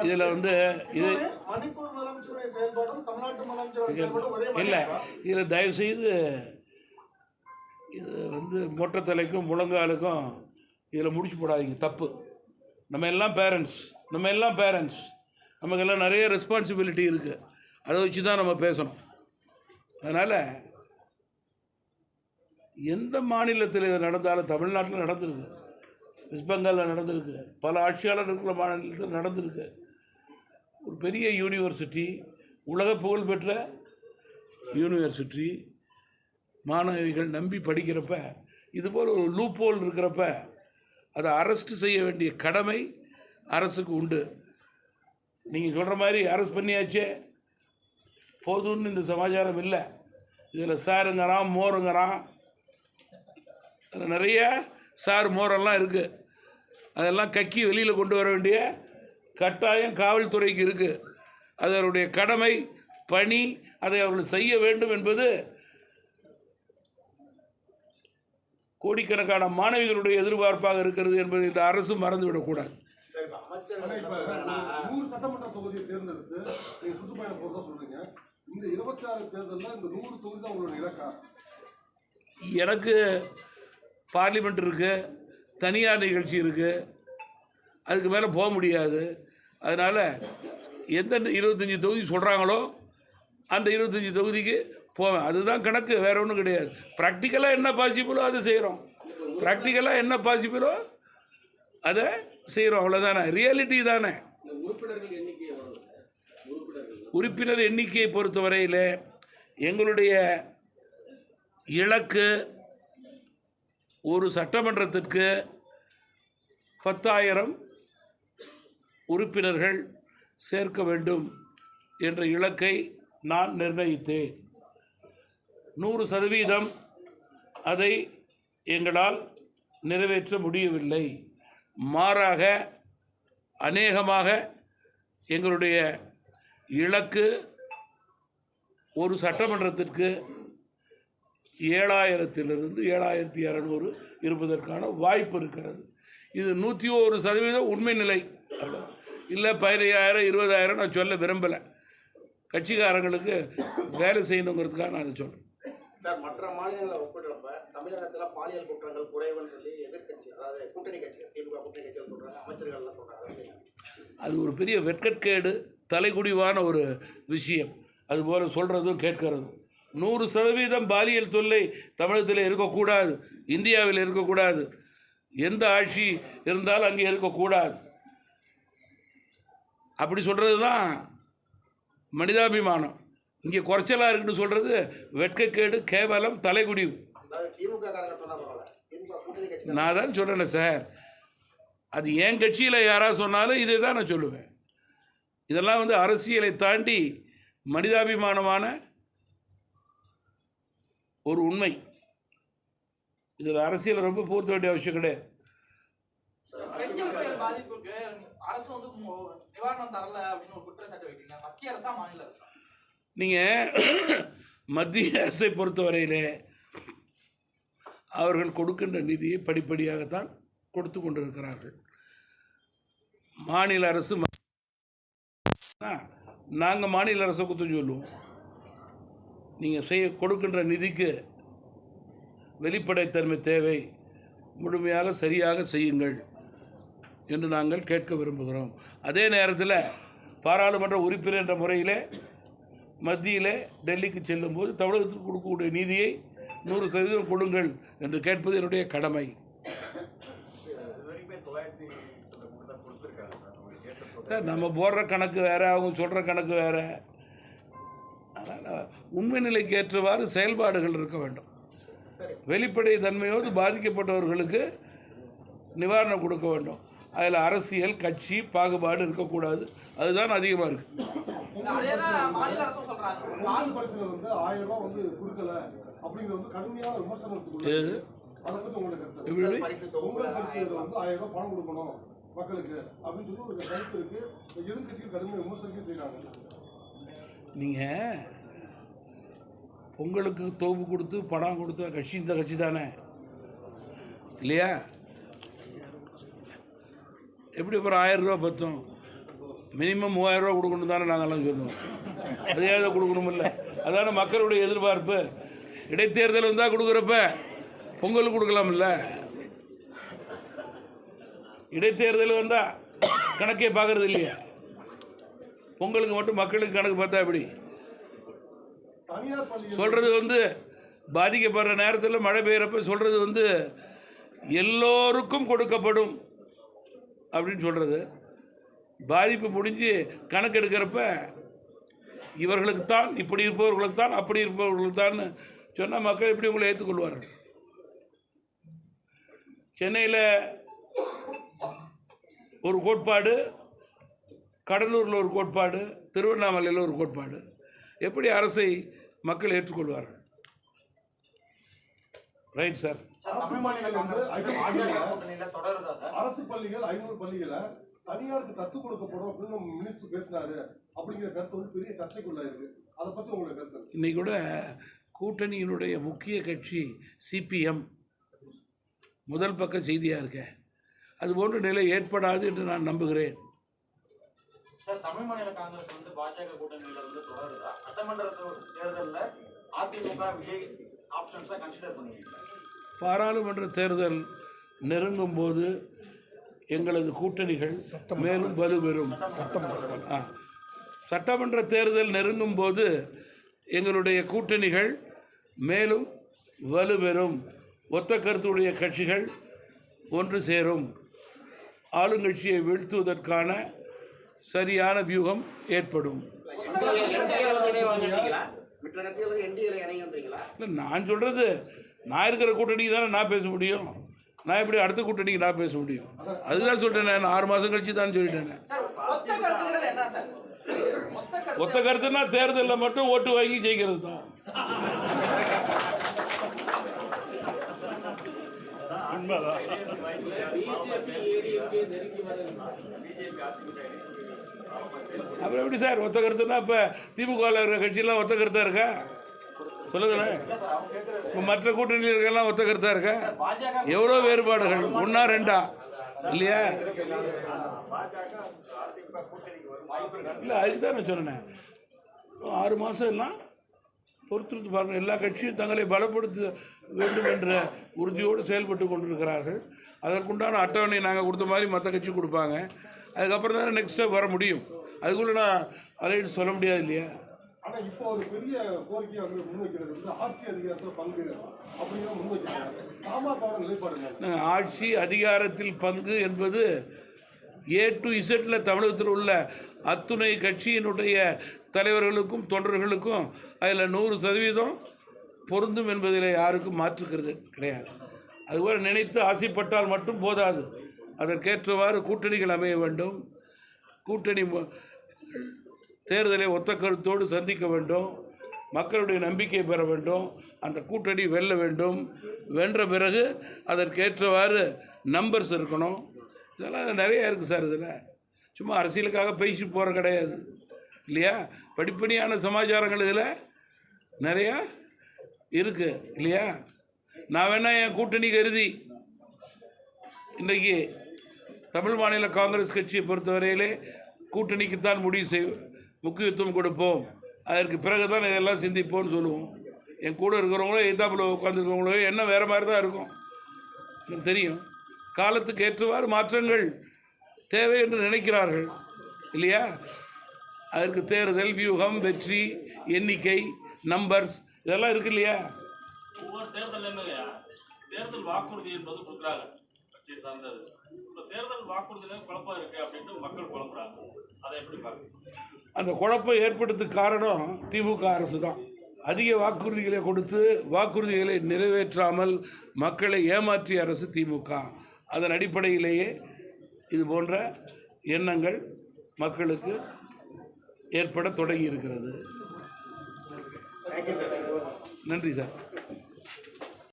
இதில் வந்து இது இல்லை, இதில் தயவுசெய்து இது வந்து மொட்டத்தலைக்கும் முழங்காலுக்கும் இதில் முடிச்சு போடாதீங்க, தப்பு. நம்ம எல்லாம் பேரண்ட்ஸ், நமக்கெல்லாம் நிறைய ரெஸ்பான்சிபிலிட்டி இருக்குது. அதை வச்சு தான் நம்ம பேசணும். அதனால் எந்த மாநிலத்தில் இது நடந்தாலும், தமிழ்நாட்டில் நடந்திருக்கு, வெஸ்ட் பெங்காலில் நடந்திருக்கு, பல ஆட்சியாளர் இருக்கிற மாநிலத்தில் நடந்திருக்கு. ஒரு பெரிய யூனிவர்சிட்டி, உலக புகழ்பெற்ற யூனிவர்சிட்டி, மாணவிகள் நம்பி படிக்கிறப்ப இதுபோல் ஒரு லூப் ஹோல் இருக்கிறப்ப அதை அரெஸ்ட் செய்ய வேண்டிய கடமை அரசுக்கு உண்டு. நீங்கள் சொல்கிற மாதிரி அரெஸ்ட் பண்ணியாச்சே போதும்னு இந்த சமாச்சாரம் இல்லை. இதில் சாருங்கிறான், மோருங்கிறான், அதில் நிறைய சார் மோரெல்லாம் இருக்குது. அதெல்லாம் கக்கி வெளியில் கொண்டு வர வேண்டிய கட்டாயம் காவல்துறைக்கு இருக்குது. அது அவருடைய கடமை, பணி, அதை அவர்கள் செய்ய வேண்டும் என்பது கோடிக்கணக்கான மாணவிகளுடைய எதிர்பார்ப்பாக இருக்கிறது என்பதை இந்த அரசு மறந்துவிடக்கூடாது. சட்டமன்ற தொகுதியை தேர்ந்தெடுத்து சுற்றுப்பயணம் போறதா சொல்றீங்க. இந்த 26 தேர்தலில் இந்த 100 தொகுதி தான் உங்களுடைய இலக்கா? எனக்கு பார்லிமெண்ட் இருக்குது, தனியார் நிகழ்ச்சி இருக்குது, அதுக்கு மேலே போக முடியாது. அதனால் எந்த 25 தொகுதி சொல்கிறாங்களோ அந்த 25 தொகுதிக்கு போவேன். அதுதான் கணக்கு, வேறு ஒன்றும் கிடையாது. ப்ராக்டிக்கலாக என்ன பாசிபிளோ அதை செய்கிறோம், ப்ராக்டிக்கலாக என்ன பாசிபிளோ அதை செய்கிறோம், அவ்வளோதானே. ரியாலிட்டி தானே. உறுப்பினர் எண்ணிக்கையை பொறுத்தவரையில் எங்களுடைய இலக்கு ஒரு சட்டமன்றத்திற்கு 10,000 உறுப்பினர்கள் சேர்க்க வேண்டும் என்ற இலக்கை நான் நிர்ணயித்தேன். 100% அதை எங்களால் நிறைவேற்ற முடியவில்லை. மாறாக அநேகமாக எங்களுடைய இலக்கு ஒரு சட்டமன்றத்திற்கு 7,000 இருந்து 7,200 இருப்பதற்கான வாய்ப்பு இருக்கிறது. இது 101% உண்மை நிலை. இல்லை 15,000 20,000 நான் சொல்ல விரும்பலை. கட்சிக்காரங்களுக்கு வேலை செய்யணுங்கிறதுக்காக நான் அதை சொல்கிறேன். சார், மற்ற மாநிலங்களை ஒப்பிடுறப்ப தமிழகத்தில் பாலியல் குற்றங்கள் குறைவுன்னு சொல்லி எதிர்கட்சி, அதாவது கூட்டணி கட்சிகள், திமுக கூட்டணி கட்சிகள் சொல்கிறாங்க, அமைச்சர்கள்லாம் சொல்கிறாங்க. அது ஒரு பெரிய வெட்கக்கேடு, தலைகுடிவான ஒரு விஷயம். அதுபோல் சொல்கிறதும் கேட்கறதும். 100% பாலியல் தொல்லை தமிழகத்தில் இருக்கக்கூடாது, இந்தியாவில் இருக்கக்கூடாது, எந்த ஆட்சி இருந்தாலும் அங்கே இருக்கக்கூடாது. அப்படி சொல்கிறது தான் மனிதாபிமானம். இங்கே குறைச்சலாக இருக்குன்னு சொல்கிறது வெட்கக்கேடு, கேவலம், தலைகுடிவு. நான் தான் சொல்கிறேன்ல சார், அது என் கட்சியில் யாராவது சொன்னாலும் இதை தான் நான் சொல்லுவேன். இதெல்லாம் வந்து அரசியலை தாண்டி மனிதாபிமானமான ஒரு உண்மை. இதில் அரசியல் ரொம்ப பூர்த்த வேண்டிய அவசியம் கிடையாது. நீங்கள் மத்திய அரசை பொறுத்தவரையிலே அவர்கள் கொடுக்கின்ற நிதியை படிப்படியாகத்தான் கொடுத்து கொண்டிருக்கிறார்கள். மாநில அரசு, நாங்கள் மாநில அரசை குற்றம் சொல்லுவோம். நீங்கள் கொடுக்கின்ற நிதிக்கு வெளிப்படைத்தன்மை தேவை, முழுமையாக சரியாக செய்யுங்கள் என்று நாங்கள் கேட்க விரும்புகிறோம். அதே நேரத்தில் பாராளுமன்ற உறுப்பினர் என்ற முறையில் மத்தியில் டெல்லிக்கு செல்லும்போது தமிழகத்துக்கு கொடுக்கக்கூடிய நீதியை 100% கொடுங்கள் என்று கேட்பது என்னுடைய கடமை. நம்ம போடுற கணக்கு வேறு, அவங்க சொல்கிற கணக்கு வேறு. அதனால் உண்மை நிலைக்கு ஏற்றவாறு செயல்பாடுகள் இருக்க வேண்டும். வெளிப்படை தன்மையோடு பாதிக்கப்பட்டவர்களுக்கு நிவாரணம் கொடுக்க வேண்டும். அதில் அரசியல் கட்சி பாகுபாடு இருக்கக்கூடாது. அதுதான் அதிகமாக இருக்குது. நீங்கள் பொங்கலுக்கு தொகுப்பு கொடுத்து பணம் கொடுத்த கட்சி இந்த கட்சி தானே இல்லையா? எப்படி அப்புறம் 1000 ரூபா பத்தும்? மினிமம் 3000 ரூபா கொடுக்கணும் தானே நாங்கள்லாம் சொல்லுவோம். அதையாவது கொடுக்கணும் இல்லை? அதான மக்களுடைய எதிர்பார்ப்பு. இடைத்தேர்தல் வந்தால் கொடுக்குறப்ப பொங்கலுக்கு கொடுக்கலாம்ல. இடைத்தேர்தல் வந்தால் கணக்கே பார்க்கறது இல்லையா? பொங்கலுக்கு மட்டும் மக்களுக்கு கணக்கு பார்த்தா எப்படி தனியார் பள்ளி சொல்கிறது? பாதிக்கப்படுற நேரத்தில் மழை பெய்கிறப்ப சொல்கிறது எல்லோருக்கும் கொடுக்கப்படும் அப்படின்னு சொல்கிறது. பாதிப்பு முடிஞ்சு கணக்கெடுக்கிறப்ப இவர்களுக்கு தான், இப்படி இருப்பவர்களுக்கு தான், அப்படி இருப்பவர்களுக்கு தான் சொன்னால் மக்கள் எப்படி உங்களை ஏற்றுக்கொள்வார்கள்? சென்னையில் ஒரு கோட்பாடு, கடலூரில் ஒரு கோட்பாடு, திருவண்ணாமலையில் ஒரு கோட்பாடு. எப்படி அரசை மக்கள் ஏற்றுக்கொள்வார்கள்? Right sir. அரசு பள்ளிகள் 500 பள்ளிகளை தனியாருக்கு தத்து கொடுக்கப்படும் அப்படின்னு நம்ம மினிஸ்டர் பேசினாரு அப்படிங்கிற கருத்து பெரிய சர்ச்சைக்குள்ள இருக்கு. அதை பத்தி உங்களுடைய கருத்து? இன்னைக்கு கூட கூட்டணியினுடைய முக்கிய கட்சி சிபிஎம் முதல் பக்க செய்தியாக இருக்க, அது போன்ற நிலை ஏற்படாது என்று நான் நம்புகிறேன். சார், தமிழ் மாநில காங்கிரஸ் பாஜக கூட்டணியில தொடருதா? சட்டமன்ற தேர்தலில் அதிமுக விஜய் ஆப்ஷன்ஸை கன்சிடர் பண்ணுவீங்க? பாராளுமன்ற தேர்தல் நெருங்கும் போது எங்களது கூட்டணிகள் மேலும் வலுப்பெறும். சட்டமன்ற தேர்தல் நெருங்கும் போது எங்களுடைய கூட்டணிகள் மேலும் வலுப்பெறும். ஒத்த கருத்துடைய கட்சிகள் ஒன்று சேரும். ஆளுங்கட்சியை வீழ்த்துவதற்கான சரியான வியூகம் ஏற்படும். நான் சொல்கிறது, நான் இருக்கிற கூட்டணிக்கு தானே நான் பேச முடியும். நான் எப்படி அடுத்த கூட்டணிக்கு நான் பேச முடியும்? அதுதான் சொல்லிட்டேன். நான் 6 மாதம் கழிச்சு தான் சொல்லிட்டேன். ஒத்த கருத்துன்னா தேர்தலில் மட்டும் ஓட்டு வாங்கி ஜெயிக்கிறது தான். அப்புறம் எப்படி சார் ஒத்த கருத்துன்னா? இப்போ திமுக இருக்கிற கட்சியெல்லாம் ஒத்த கருத்தாக இருக்கா? சொல்லுங்களேன். இப்போ மற்ற கூட்டணியில் இருக்கலாம் ஒத்த கருத்தாக இருக்கா? எவ்வளோ வேறுபாடுகள், 1 2 இல்லையா? இல்லை, அதுக்கு தான் நான் சொன்னேன். 6 மாதம் எல்லாம் பொறுத்திருந்து பாருங்கள். எல்லா கட்சியும் தங்களை பலப்படுத்த வேண்டும் என்ற உறுதியோடு செயல்பட்டு கொண்டிருக்கிறார்கள். அதற்குண்டான அட்டவணை நாங்கள் கொடுத்த மாதிரி மற்ற கட்சி கொடுப்பாங்க. அதுக்கப்புறம் தானே நெக்ஸ்ட் ஸ்டெப் வர முடியும். அதுக்குள்ளே நான் அலைன்னு சொல்ல முடியாது இல்லையா? ஆனால் இப்போ ஒரு பெரிய கோரிக்கையை முன்வைக்கிறது ஆட்சி அதிகாரத்தில் பங்கு அப்படிங்கிற முன்வைக்கிறாங்க. பாமக நிலைப்பாடு ஆட்சி அதிகாரத்தில் பங்கு என்பது A to Z தமிழகத்தில் உள்ள அத்துணை கட்சியினுடைய தலைவர்களுக்கும் தொண்டர்களுக்கும் அதில் 100% பொருந்தும் என்பதில் யாருக்கும் மாற்றுக்கிறது கிடையாது. அதுபோல் நினைத்து ஆசைப்பட்டால் மட்டும் போதாது. அதற்கேற்றவாறு கூட்டணிகள் அமைய வேண்டும். கூட்டணி தேர்தலை ஒத்த கருத்தோடு சந்திக்க வேண்டும். மக்களுடைய நம்பிக்கை பெற வேண்டும். அந்த கூட்டணி வெல்ல வேண்டும். வென்ற பிறகு அதற்கேற்றவாறு நம்பர்ஸ் இருக்கணும். இதெல்லாம் நிறையா இருக்குது சார். இதில் சும்மா அரசியலுக்காக பேசி போகிற கிடையாது இல்லையா? படிப்படியான சமாச்சாரங்கள் இதில் நிறையா இருக்குது இல்லையா? நான் வேணா என் கூட்டணி கருதி இன்றைக்கி தமிழ் மாநில காங்கிரஸ் கட்சியை பொறுத்தவரையிலே கூட்டணிக்குத்தான் முக்கியத்துவம் கொடுப்போம். அதற்கு பிறகு தான் இதெல்லாம் சிந்திப்போம்னு சொல்லுவோம். என் கூட இருக்கிறவங்களோ எதிர்த்தாப்பில் உட்காந்துருக்கவங்களோ என்ன வேறு மாதிரி தான் இருக்கும். எனக்கு தெரியும். காலத்துக்கு ஏற்றவாறு மாற்றங்கள் தேவை என்று நினைக்கிறார்கள் இல்லையா? அதற்கு தேர்தல் வியூகம், வெற்றி, எண்ணிக்கை, நம்பர்ஸ் இதெல்லாம் இருக்கு இல்லையா? ஒவ்வொரு தேர்தல் வாக்குறுதி என்பது கொடுக்குறாங்க கட்சி சார்ந்தது. இப்போ தேர்தல் வாக்குறுதியில் குழப்பம் இருக்கு அப்படின்னு மக்கள் குழம்புறாங்க. அதை எப்படி பார்க்குறீங்க? அந்த குழப்பம் ஏற்படுறதுக்கு காரணம் திமுக அரசு தான். அதிக வாக்குறுதிகளை கொடுத்து வாக்குறுதிகளை நிறைவேற்றாமல் மக்களை ஏமாற்றிய அரசு திமுக. அதன் அடிப்படையிலேயே இது போன்ற எண்ணங்கள் மக்களுக்கு ஏற்பட தொடங்கி இருக்கிறது. நன்றி சார்.